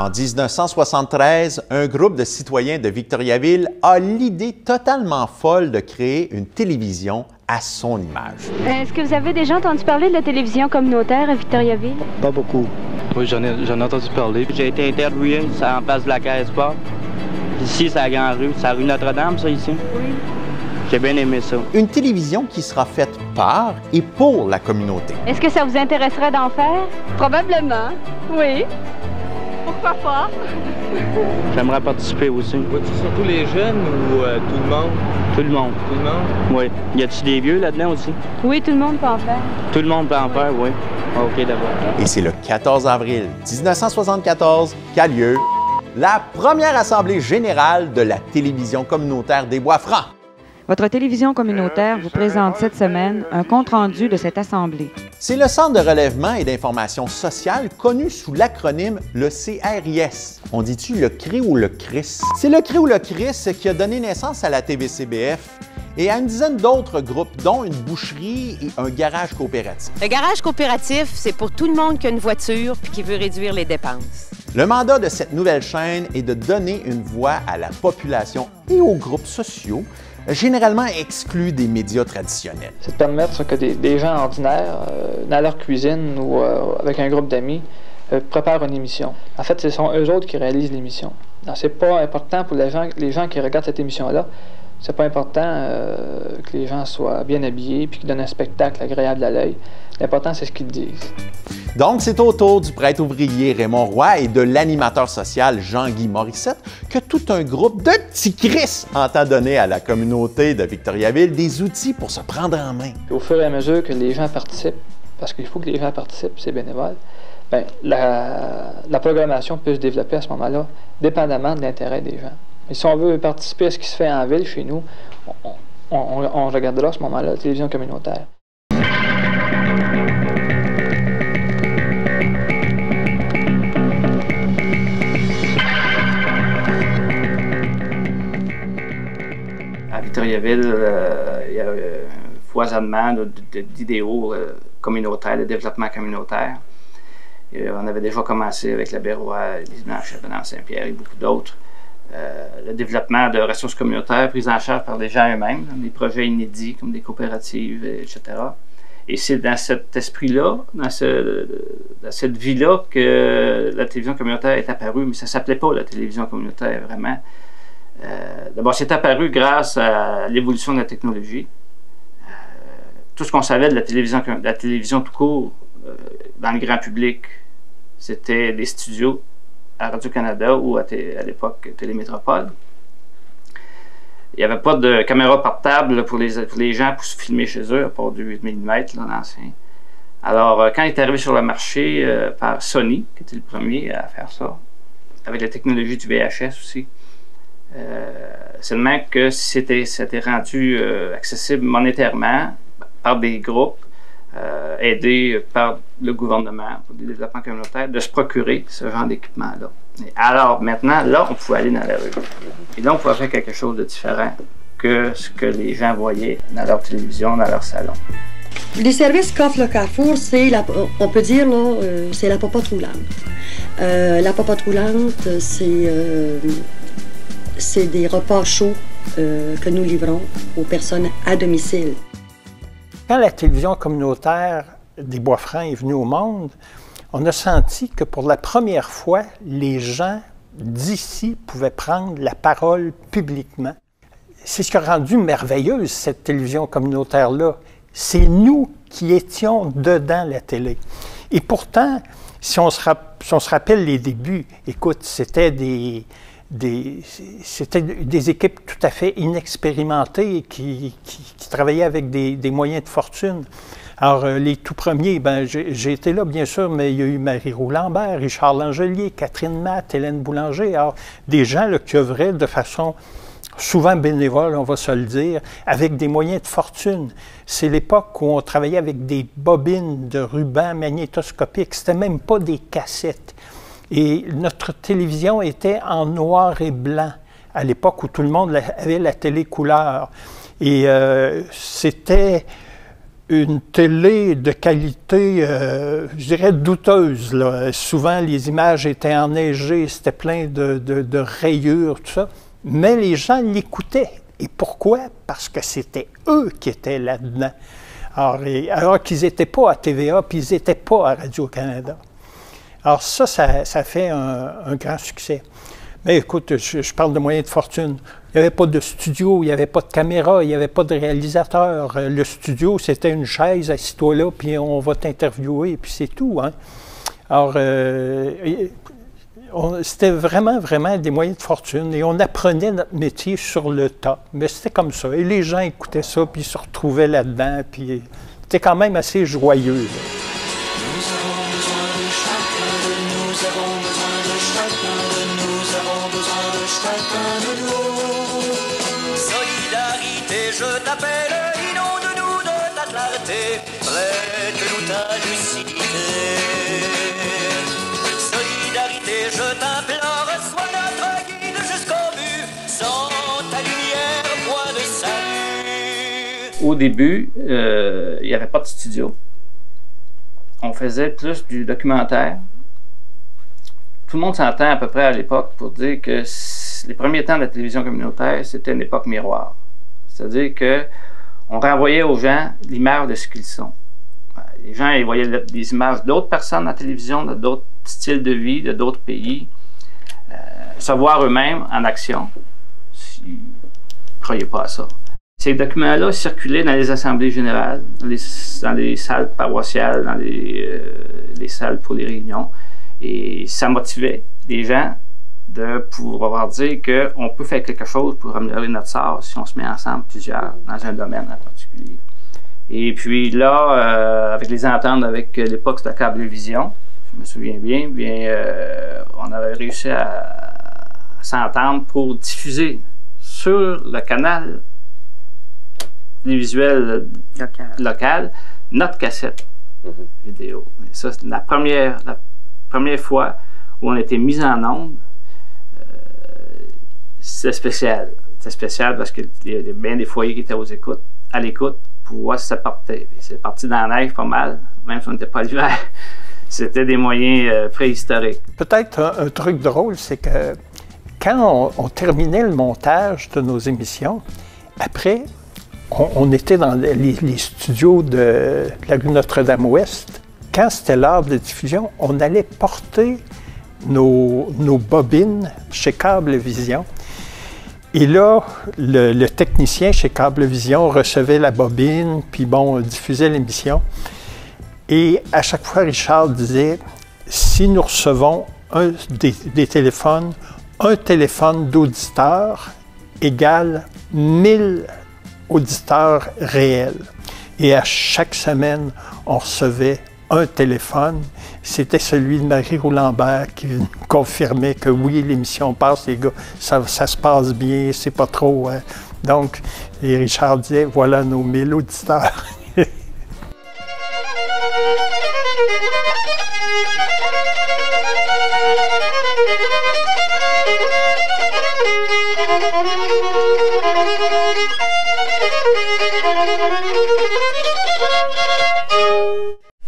En 1973, un groupe de citoyens de Victoriaville a l'idée totalement folle de créer une télévision à son image. Est-ce que vous avez déjà entendu parler de la télévision communautaire à Victoriaville? Pas beaucoup. Oui, j'en ai entendu parler. J'ai été interviewé, c'est en place de la Caisse Sport. Ici, c'est la Grande Rue. C'est la rue Notre-Dame, ça, ici? Oui. J'ai bien aimé ça. Une télévision qui sera faite par et pour la communauté. Est-ce que ça vous intéresserait d'en faire? Probablement, oui. Pourquoi pas? J'aimerais participer aussi. Vois-tu surtout les jeunes ou tout le monde? Tout le monde. Tout le monde? Oui. Y a-t-il des vieux là-dedans aussi? Oui, tout le monde peut en faire. Tout le monde peut en faire, oui. OK, d'abord. Et c'est le 14 avril 1974 qu'a lieu la première assemblée générale de la télévision communautaire des Bois-Francs. Votre télévision communautaire vous présente cette semaine un compte-rendu de cette assemblée. C'est le Centre de relèvement et d'information sociale connu sous l'acronyme le CRIS. On dit-tu le CRI ou le CRIS? C'est le CRI ou le CRIS qui a donné naissance à la TVCBF et à une dizaine d'autres groupes, dont une boucherie et un garage coopératif. Le garage coopératif, c'est pour tout le monde qui a une voiture puis qui veut réduire les dépenses. Le mandat de cette nouvelle chaîne est de donner une voix à la population et aux groupes sociaux, généralement exclus des médias traditionnels. C'est de permettre que des gens ordinaires, dans leur cuisine ou avec un groupe d'amis, préparent une émission. En fait, ce sont eux autres qui réalisent l'émission. C'est pas important pour les gens qui regardent cette émission-là. C'est pas important que les gens soient bien habillés puis qu'ils donnent un spectacle agréable à l'œil. L'important, c'est ce qu'ils disent. Donc, c'est au tour du prêtre ouvrier Raymond Roy et de l'animateur social Jean-Guy Morissette que tout un groupe de petits Chris entend donner à la communauté de Victoriaville des outils pour se prendre en main. Au fur et à mesure que les gens participent, parce qu'il faut que les gens participent, c'est bénévole, bien, la programmation peut se développer à ce moment-là, dépendamment de l'intérêt des gens. Et si on veut participer à ce qui se fait en ville, chez nous, on regardera à ce moment-là la télévision communautaire. À Victoriaville, il y a un foisonnement d'idéaux communautaires, de développement communautaire. Et on avait déjà commencé avec la Bérois, les Blanchette, Saint-Pierre et beaucoup d'autres. Le développement de ressources communautaires prises en charge par les gens eux-mêmes, des projets inédits comme des coopératives, etc. Et c'est dans cet esprit-là, dans cette vie-là que la télévision communautaire est apparue, mais ça ne s'appelait pas la télévision communautaire, vraiment. D'abord, c'est apparu grâce à l'évolution de la technologie. Tout ce qu'on savait de la télévision tout court, dans le grand public, c'était des studios à Radio-Canada ou à l'époque Télémétropole. Il n'y avait pas de caméra portable pour les gens pour se filmer chez eux, à part du 8 mm, l'ancien. Alors, quand il est arrivé sur le marché par Sony, qui était le premier à faire ça, avec la technologie du VHS aussi, c'est le même que c'était rendu accessible monétairement par des groupes, aidés par le gouvernement pour le développement communautaire, de se procurer ce genre d'équipement-là. Alors maintenant, là, on pouvait aller dans la rue. Et là, on pouvait faire quelque chose de différent que ce que les gens voyaient dans leur télévision, dans leur salon. Les services qu'offre le Carrefour, c'est, on peut dire, là, c'est la popote roulante. La popote roulante, c'est des repas chauds que nous livrons aux personnes à domicile. Quand la télévision communautaire des Bois-Francs est venue au monde, on a senti que pour la première fois, les gens d'ici pouvaient prendre la parole publiquement. C'est ce qui a rendu merveilleuse cette télévision communautaire-là. C'est nous qui étions dedans la télé. Et pourtant, si on se rappelle les débuts, écoute, c'était des équipes tout à fait inexpérimentées qui travaillaient avec des moyens de fortune. Alors, les tout premiers, j'ai été là, bien sûr, mais il y a eu Marie-Roux Lambert, Richard Langelier, Catherine Matt, Hélène Boulanger. Alors, des gens là, qui œuvraient de façon souvent bénévole, on va se le dire, avec des moyens de fortune. C'est l'époque où on travaillait avec des bobines de ruban magnétoscopiques. C'était même pas des cassettes. Et notre télévision était en noir et blanc à l'époque où tout le monde avait la télé couleur. Et c'était une télé de qualité, je dirais, douteuse, là. Souvent, les images étaient enneigées, c'était plein de rayures, tout ça. Mais les gens l'écoutaient. Et pourquoi? Parce que c'était eux qui étaient là-dedans. Alors qu'ils n'étaient pas à TVA, puis ils n'étaient pas à Radio-Canada. Alors ça fait un grand succès. Mais écoute, je parle de moyens de fortune. Il n'y avait pas de studio, il n'y avait pas de caméra, il n'y avait pas de réalisateur. Le studio, c'était une chaise, assis-toi là, puis on va t'interviewer, puis c'est tout, hein. Alors, c'était vraiment, vraiment des moyens de fortune. Et on apprenait notre métier sur le tas. Mais c'était comme ça. Et les gens écoutaient ça, puis ils se retrouvaient là-dedans, puis c'était quand même assez joyeux, là. Solidarité, je t'appelle, inonde-nous de ta clarté, prête-nous ta lucidité. Solidarité, je t'implore, sois notre guide jusqu'au but, sans ta lumière, point de salut. Au début, il n'y avait pas de studio. On faisait plus du documentaire. Tout le monde s'entend à peu près à l'époque pour dire que les premiers temps de la télévision communautaire, c'était une époque miroir. C'est-à-dire qu'on renvoyait aux gens l'image de ce qu'ils sont. Les gens ils voyaient des images d'autres personnes à la télévision, de d'autres styles de vie, de d'autres pays, se voir eux-mêmes en action. Ils ne croyaient pas à ça. Ces documents-là circulaient dans les assemblées générales, dans les salles paroissiales, dans les salles pour les réunions. Et ça motivait les gens de pouvoir dire qu'on peut faire quelque chose pour améliorer notre sort si on se met ensemble plusieurs dans un domaine en particulier. Et puis là, avec les ententes avec l'époque de la Cablevision, je me souviens bien, on avait réussi à s'entendre pour diffuser sur le canal télévisuel local notre cassette vidéo. Et ça, c'est la première fois où on a été mis en onde. C'était spécial. C'était spécial parce qu'il y avait bien des foyers qui étaient à l'écoute pour voir si ça partait. C'est parti dans la neige pas mal, même si on n'était pas l'hiver. C'était des moyens préhistoriques. Peut-être un truc drôle, c'est que quand on terminait le montage de nos émissions, après, on était dans les studios de la rue Notre-Dame-Ouest. Quand c'était l'heure de diffusion, on allait porter nos bobines chez Cablevision. Et là, le technicien chez Cablevision recevait la bobine, puis bon, diffusait l'émission. Et à chaque fois, Richard disait, si nous recevons des téléphones, un téléphone d'auditeur égale 1000 auditeurs réels. Et à chaque semaine, on recevait un téléphone. C'était celui de Marie-Roux-Lambert qui confirmait que oui, l'émission passe, les gars, ça se passe bien, c'est pas trop. Hein. Donc, et Richard disait, voilà nos 1000 auditeurs.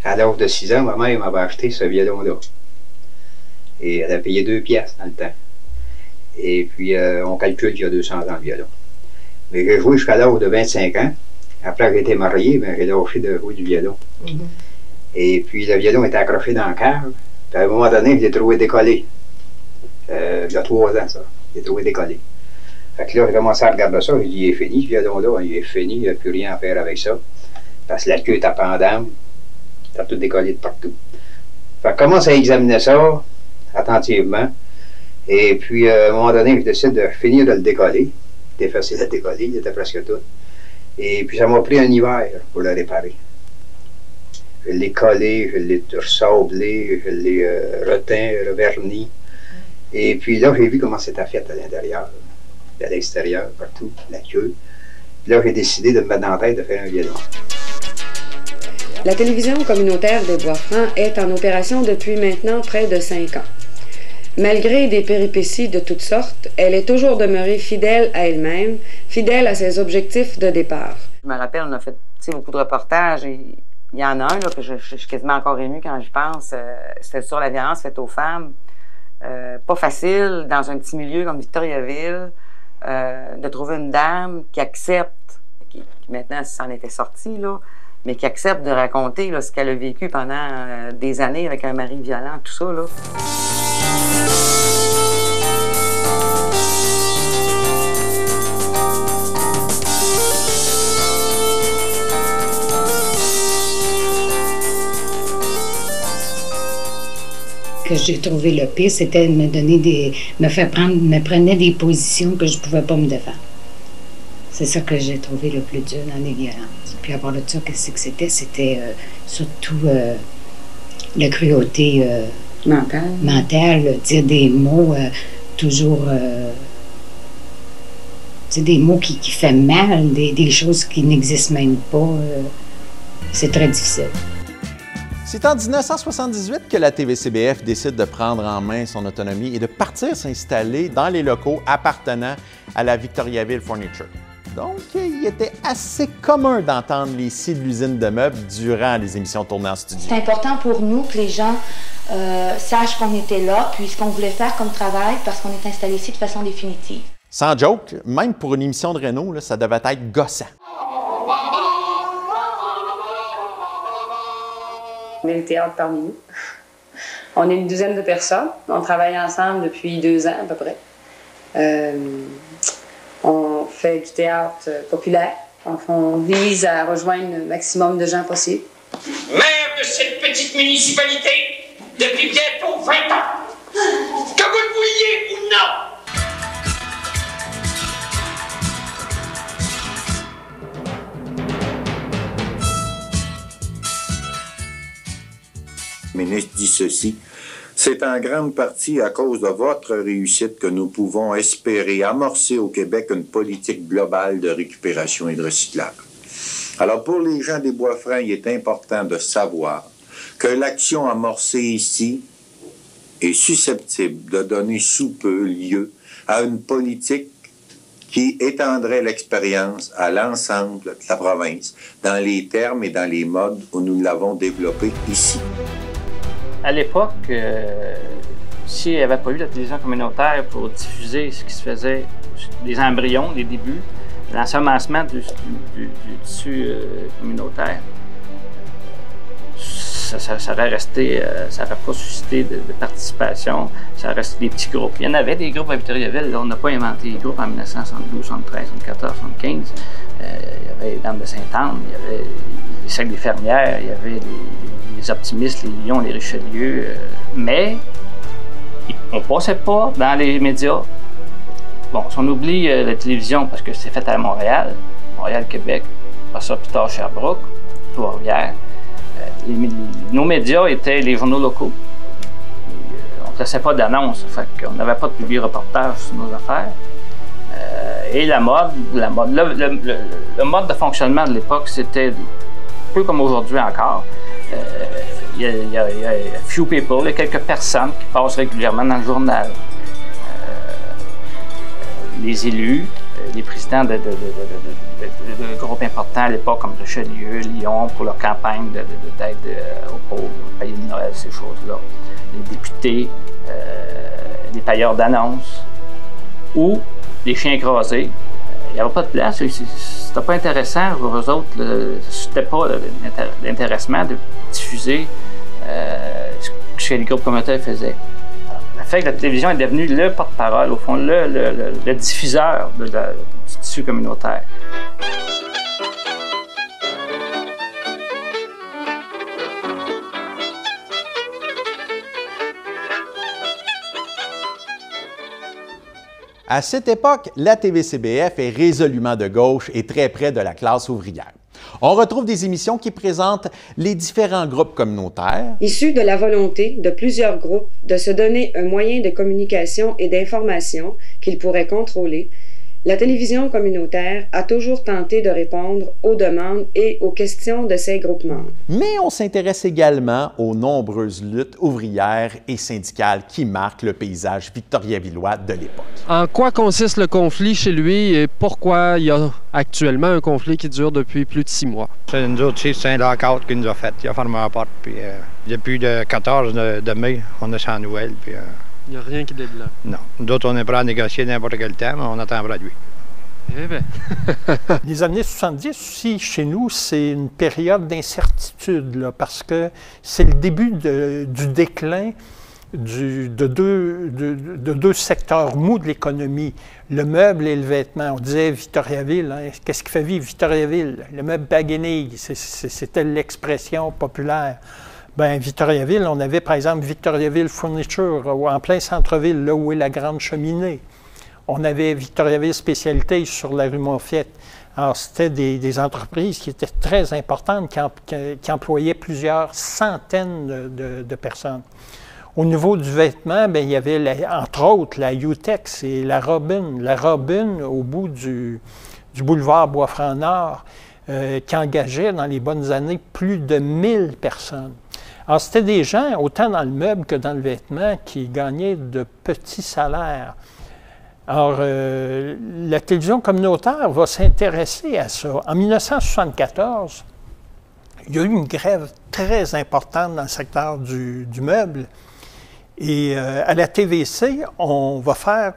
À l'âge de 6 ans, ma mère m'avait acheté ce violon-là. Et elle a payé 2 piastres dans le temps. Et puis, on calcule qu'il y a 200 ans le violon. Mais j'ai joué jusqu'à l'âge de 25 ans. Après que j'ai été marié, ben, j'ai lâché de jouer du violon. Et puis, le violon était accroché dans la cave. Puis, à un moment donné, je l'ai trouvé décollé. Il y a 3 ans, ça. Je l'ai trouvé décollé. Fait que là, j'ai commencé à regarder ça. J'ai dit, il est fini, ce violon-là. Il est fini, il n'y a plus rien à faire avec ça. Parce que la queue est à pendant. T'as tout décollé de partout. Fait que je commence à examiner ça attentivement. Et puis, à un moment donné, je décide de finir de le décoller. C'était facile à décoller, il était presque tout. Et puis, ça m'a pris un hiver pour le réparer. Je l'ai collé, je l'ai sablé, je l'ai reteint, reverni. Et puis là, j'ai vu comment c'était fait à l'intérieur, à l'extérieur, partout, la queue. Puis là, j'ai décidé de me mettre dans la tête de faire un violon. La télévision communautaire des Bois-Francs est en opération depuis maintenant près de 5 ans. Malgré des péripéties de toutes sortes, elle est toujours demeurée fidèle à elle-même, fidèle à ses objectifs de départ. Je me rappelle, on a fait beaucoup de reportages et il y en a un là, que je suis quasiment encore émue quand j'y pense. C'était sur la violence faite aux femmes. Pas facile, dans un petit milieu comme Victoriaville, de trouver une dame qui accepte, qui maintenant s'en était sortie, là, mais qui accepte de raconter là, ce qu'elle a vécu pendant des années avec un mari violent, tout ça. Là. Que j'ai trouvé le pire, c'était de me prenait des positions que je ne pouvais pas me défendre. C'est ça que j'ai trouvé le plus dur dans les violences. Puis à part de ça, qu'est-ce que c'était? C'était surtout la cruauté mentale, dire des mots toujours... des mots qui font mal, des choses qui n'existent même pas. C'est très difficile. C'est en 1978 que la TVCBF décide de prendre en main son autonomie et de partir s'installer dans les locaux appartenant à la Victoriaville Furniture. Donc, il était assez commun d'entendre les scies de l'usine de meubles durant les émissions tournées en studio. C'est important pour nous que les gens sachent qu'on était là, puis ce qu'on voulait faire comme travail, parce qu'on est installé ici de façon définitive. Sans joke, même pour une émission de Renault, ça devait être gossant. On est le théâtre parmi nous. On est une douzaine de personnes. On travaille ensemble depuis 2 ans à peu près. On fait du théâtre populaire. On vise à rejoindre le maximum de gens possible. Maire de cette petite municipalité depuis bientôt 20 ans. Que vous le vouliez ou non. Le ministre dit ceci: c'est en grande partie à cause de votre réussite que nous pouvons espérer amorcer au Québec une politique globale de récupération et de recyclage. Alors, pour les gens des Bois-Francs, il est important de savoir que l'action amorcée ici est susceptible de donner sous peu lieu à une politique qui étendrait l'expérience à l'ensemble de la province, dans les termes et dans les modes où nous l'avons développée ici. À l'époque, s'il n'y avait pas eu la télévision communautaire pour diffuser ce qui se faisait, les embryons, les débuts, l'ensemencement du tissu communautaire, ça aurait resté, ça n'aurait pas suscité de participation, ça aurait resté des petits groupes. Il y en avait des groupes à Victoriaville, là, on n'a pas inventé les groupes en 1972, 73, 74, 75. Il y avait les Dames de Sainte-Anne, il y avait les Sacs des Fermières, il y avait les Optimistes, les Lions, les Richelieu, mais on ne passait pas dans les médias. Bon, si on oublie la télévision parce que c'est fait à Montréal, Québec, pas ça plus tard Sherbrooke, Trois-Rivières, nos médias étaient les journaux locaux. On ne faisait pas d'annonces, on n'avait pas de publi-reportage sur nos affaires. Et le mode de fonctionnement de l'époque, c'était un peu comme aujourd'hui encore. Il y a few people, il y a quelques personnes qui passent régulièrement dans le journal. Les élus, les présidents de groupes importants à l'époque, comme Richelieu, Lyon, pour leur campagne d'aide aux pauvres, payer de Noël, ces choses-là. Les députés, les payeurs d'annonces, ou les chiens écrasés. Il n'y avait pas de place. C'était pas intéressant pour eux autres. C'était pas l'intéressement de diffuser ce que les groupes communautaires faisaient. Le fait que la télévision est devenue le porte-parole, au fond, le diffuseur du tissu communautaire. À cette époque, la TVCBF est résolument de gauche et très près de la classe ouvrière. On retrouve des émissions qui présentent les différents groupes communautaires. Issus de la volonté de plusieurs groupes de se donner un moyen de communication et d'information qu'ils pourraient contrôler, La télévision communautaire a toujours tenté de répondre aux demandes et aux questions de ses groupes membres. Mais on s'intéresse également aux nombreuses luttes ouvrières et syndicales qui marquent le paysage victoriavillois de l'époque. En quoi consiste le conflit chez lui et pourquoi il y a actuellement un conflit qui dure depuis plus de 6 mois? C'est nous autres, c'est un lockout qu'il nous a fait. Il a fermé la porte, puis depuis le 14 de mai, on a sans nouvelles, puis... Il n'y a rien qui débloque. Non. D'autres, on est prêt à négocier n'importe quel temps, mais on attend de lui. Eh bien. Les années 70 aussi, chez nous, c'est une période d'incertitude, là, parce que c'est le début du déclin de deux secteurs mous de l'économie, le meuble et le vêtement. On disait Victoriaville, hein, qu'est-ce qui fait vivre Victoriaville? Le meuble baguenille, c'était l'expression populaire. Bien, Victoriaville, on avait par exemple Victoriaville Furniture, en plein centre-ville, là où est la grande cheminée. On avait Victoriaville Spécialité sur la rue Monfiette. Alors, c'était des entreprises qui étaient très importantes, qui employaient plusieurs centaines de personnes. Au niveau du vêtement, bien, il y avait, entre autres, la Utex et la Robin. La Robin, au bout du boulevard Bois-Franc-Nord, qui engageait dans les bonnes années plus de 1000 personnes. Alors, c'était des gens, autant dans le meuble que dans le vêtement, qui gagnaient de petits salaires. Alors, la télévision communautaire va s'intéresser à ça. En 1974, il y a eu une grève très importante dans le secteur du meuble. Et à la TVC, on va faire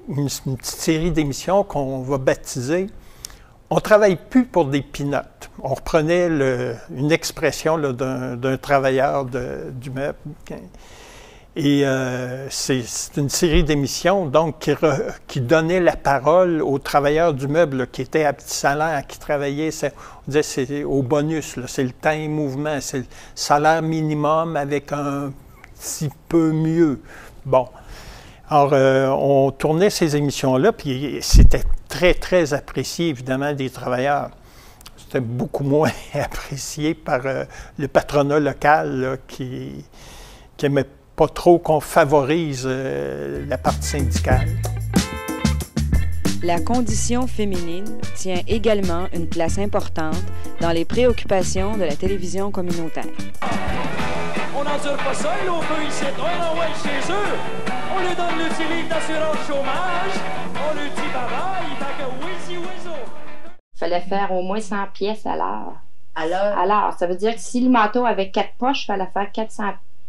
une petite série d'émissions qu'on va baptiser « On ne travaille plus pour des peanuts ». On reprenait une expression d'un travailleur du meuble. Et c'est une série d'émissions donc qui donnait la parole aux travailleurs du meuble là, qui étaient à petit salaire, qui travaillaient, on disait c'est au bonus, c'est le temps et mouvement, c'est le salaire minimum avec un petit peu mieux. Bon. Alors, on tournait ces émissions-là, puis c'était très, très apprécié, évidemment, des travailleurs. C'était beaucoup moins apprécié par le patronat local là, qui aimait pas trop qu'on favorise la partie syndicale. La condition féminine tient également une place importante dans les préoccupations de la télévision communautaire. On n'endure pas ça, et l'on peut ici, on envoie chez eux. On lui donne le livre d'assurance chômage, on lui dit bye-bye, il fait que whizzy whizzo. Il fallait faire au moins 100 pièces à l'heure. À l'heure? À l'heure. Ça veut dire que si le manteau avait 4 poches, il fallait faire 400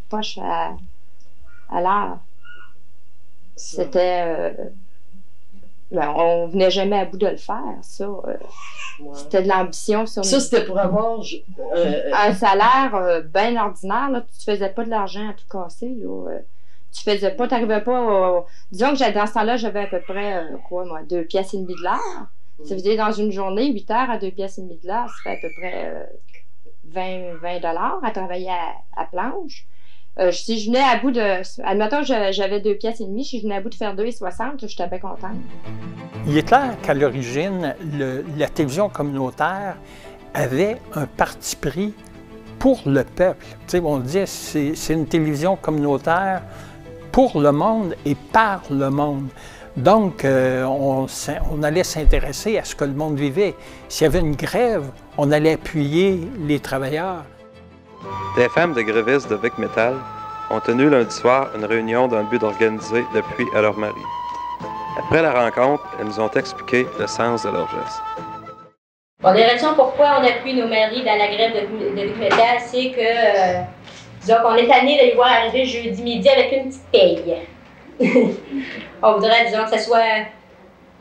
poches à l'heure. C'était... ben, on venait jamais à bout de le faire, ça. C'était de l'ambition. Ça, c'était pour avoir... un salaire bien ordinaire, là. Tu faisais pas de l'argent à tout casser, là. Tu faisais pas, t'arrivais pas... disons que dans ce temps-là, j'avais à peu près, 2 piastres et demi de l'heure. Ça veut dire, dans une journée, 8 heures à 2 piastres et demi de l'heure, ça fait à peu près 20 $ à travailler à planche. Si je venais à bout de... Admettons, j'avais 2 piastres et demi. Si je venais à bout de faire 2,60, j'étais bien contente. Il est clair qu'à l'origine, la télévision communautaire avait un parti pris pour le peuple. Tu sais, on dit c'est une télévision communautaire pour le monde et par le monde. Donc, on allait s'intéresser à ce que le monde vivait. S'il y avait une grève, on allait appuyer les travailleurs. Des femmes de grévistes de Vic Metal ont tenu lundi soir une réunion dans le but d'organiser l'appui à leur mari. Après la rencontre, elles nous ont expliqué le sens de leur geste. Bon, les raisons pourquoi on appuie nos maris dans la grève de Vic Metal, c'est que, disons qu'on est tanné de les voir arriver jeudi midi avec une petite paye. On voudrait, disons, que ça soit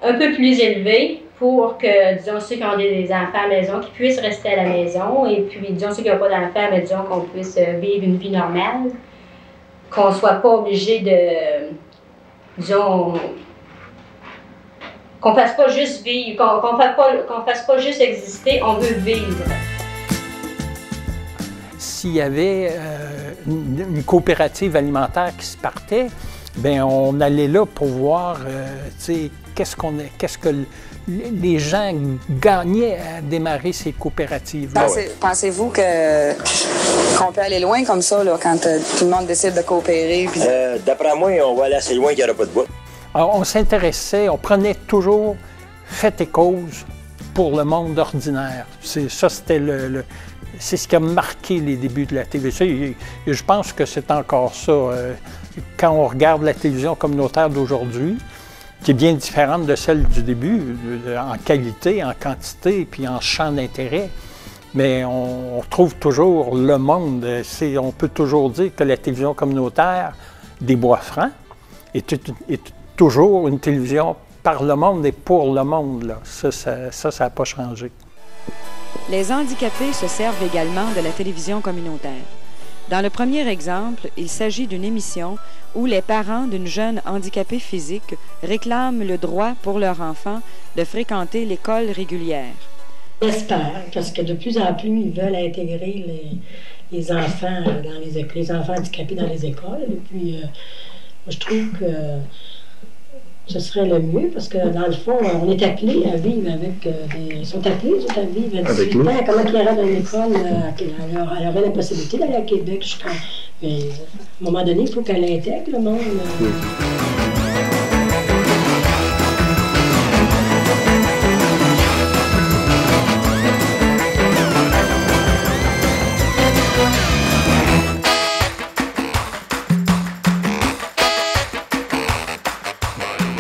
un peu plus élevé pour que, disons, ceux qui ont des enfants à la maison, qui puissent rester à la maison, et puis, disons, ceux qui n'ont pas d'enfants, mais disons qu'on puisse vivre une vie normale, qu'on ne soit pas obligé de, disons, qu'on ne fasse pas juste vivre, qu'on fasse pas juste exister, on veut vivre. S'il y avait une coopérative alimentaire qui se partait, bien, on allait là pour voir, tu sais, qu'est-ce que les gens gagnaient à démarrer ces coopératives. Pensez-vous qu'on peut aller loin comme ça, là, quand tout le monde décide de coopérer? D'après moi, on va aller assez loin qu'il n'y aura pas de bois. Alors, on s'intéressait, on prenait toujours fait et cause pour le monde ordinaire. C'est ce qui a marqué les débuts de la TVC. Et je pense que c'est encore ça. Quand on regarde la télévision communautaire d'aujourd'hui, qui est bien différente de celle du début, en qualité, en quantité, puis en champ d'intérêt. Mais on trouve toujours le monde. On peut toujours dire que la télévision communautaire des Bois-Francs est toujours une télévision par le monde et pour le monde. Là. Ça n'a pas changé. Les handicapés se servent également de la télévision communautaire. Dans le premier exemple, il s'agit d'une émission où les parents d'une jeune handicapée physique réclament le droit pour leur enfant de fréquenter l'école régulière. J'espère, parce que de plus en plus, ils veulent intégrer les enfants les enfants handicapés dans les écoles. Et puis, je trouve que ce serait le mieux, parce que dans le fond, on est appelés à vivre avec ils sont appelés à vivre à 18 ans. Comment qu'ils iraient dans l'école, elle aurait la possibilité d'aller à Québec jusqu'à... Mais à un moment donné, il faut qu'elle intègre le monde. Oui.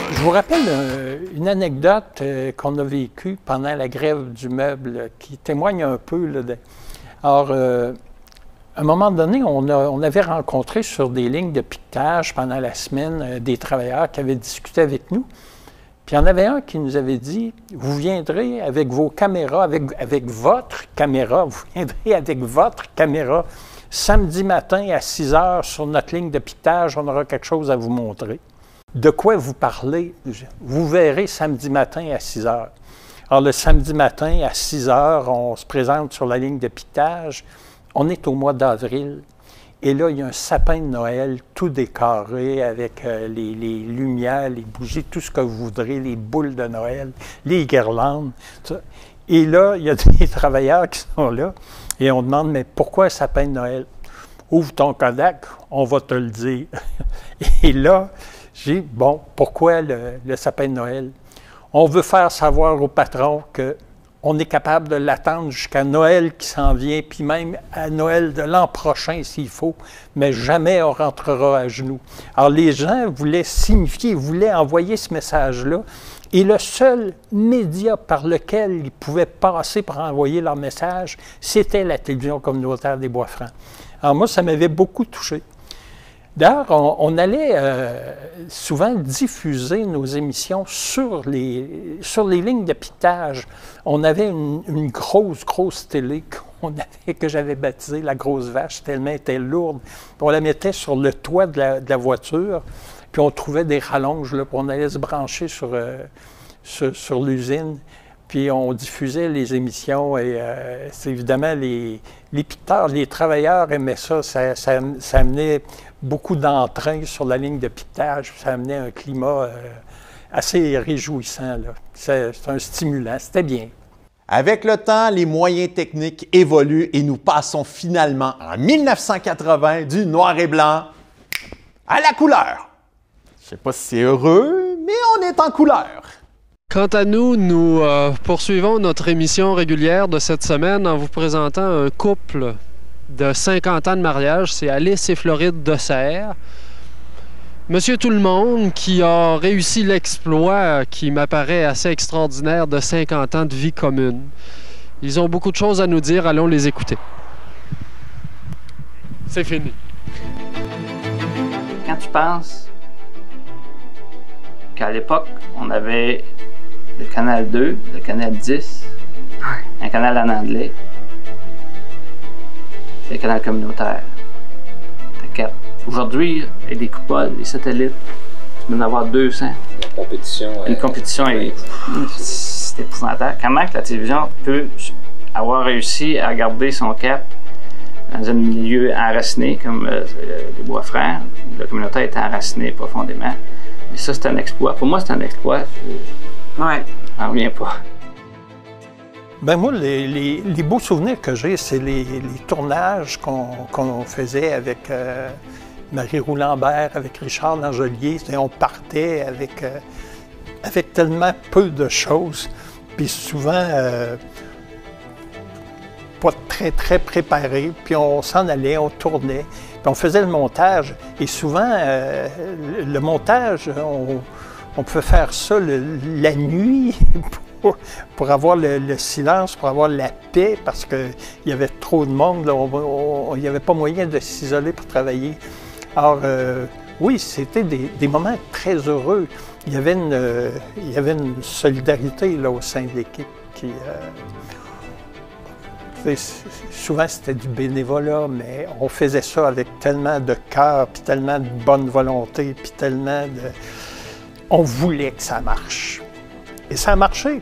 Je vous rappelle une anecdote qu'on a vécue pendant la grève du meuble qui témoigne un peu. Alors, à un moment donné, on avait rencontré sur des lignes de piquetage pendant la semaine des travailleurs qui avaient discuté avec nous. Puis il y en avait un qui nous avait dit, vous viendrez avec vos caméras, avec votre caméra, vous viendrez avec votre caméra samedi matin à 6 h sur notre ligne de piquetage, on aura quelque chose à vous montrer. De quoi vous parlez? Vous verrez samedi matin à 6 h. Alors, le samedi matin à 6 h, on se présente sur la ligne de piquetage. On est au mois d'avril. Et là, il y a un sapin de Noël tout décoré avec les lumières, les bougies, tout ce que vous voudrez, les boules de Noël, les guirlandes. Tout ça. Et là, il y a des travailleurs qui sont là. Et on demande, mais pourquoi un sapin de Noël? Ouvre ton Kodak, on va te le dire. Et là, j'ai dit, bon, pourquoi le sapin de Noël? On veut faire savoir au patron qu'on est capable de l'attendre jusqu'à Noël qui s'en vient, puis même à Noël de l'an prochain s'il faut, mais jamais on rentrera à genoux. Alors les gens voulaient signifier, voulaient envoyer ce message-là, et le seul média par lequel ils pouvaient passer pour envoyer leur message, c'était la télévision communautaire des Bois-Francs. Alors moi, ça m'avait beaucoup touché. D'ailleurs, on allait souvent diffuser nos émissions sur les lignes de piquetage. On avait une grosse télé que j'avais baptisée la grosse vache, tellement elle était lourde. On la mettait sur le toit de la voiture, puis on trouvait des rallonges, là, puis on allait se brancher sur l'usine. Puis on diffusait les émissions et c'est évidemment les piqueteurs, les travailleurs aimaient ça. Ça amenait beaucoup d'entrain sur la ligne de piquetage. Ça amenait un climat assez réjouissant. C'est un stimulant. C'était bien. Avec le temps, les moyens techniques évoluent et nous passons finalement en 1980 du noir et blanc à la couleur. Je ne sais pas si c'est heureux, mais on est en couleur. Quant à nous, nous poursuivons notre émission régulière de cette semaine en vous présentant un couple de 50 ans de mariage. C'est Alice et Floride Desserre. Monsieur Tout-le-Monde qui a réussi l'exploit qui m'apparaît assez extraordinaire de 50 ans de vie commune. Ils ont beaucoup de choses à nous dire, allons les écouter. C'est fini. Quand tu penses qu'à l'époque, on avait le canal 2, le canal 10, un canal en anglais, et le canal communautaire. T'inquiète. Aujourd'hui, avec des coupoles, les satellites, tu peux en avoir 200. La compétition, une compétition, c'est épouvantable. Comment que la télévision peut avoir réussi à garder son cap dans un milieu enraciné comme les Bois-Francs? Le communautaire était enraciné profondément. Mais ça, c'est un exploit. Pour moi, c'est un exploit. Ouais. J'en reviens pas. Ben moi, les beaux souvenirs que j'ai, c'est les tournages qu'on faisait avec Marie-Roux Lambert, avec Richard Langelier. On partait avec tellement peu de choses, puis souvent pas très, très préparé, puis on s'en allait, on tournait, puis on faisait le montage. Et souvent, le montage, on pouvait faire ça la nuit pour avoir le silence, pour avoir la paix, parce qu'il y avait trop de monde, il n'y avait pas moyen de s'isoler pour travailler. Alors, oui, c'était des moments très heureux. Il y avait une solidarité là, au sein de l'équipe qui... souvent, c'était du bénévolat, mais on faisait ça avec tellement de cœur, puis tellement de bonne volonté, puis tellement de... On voulait que ça marche. Et ça a marché.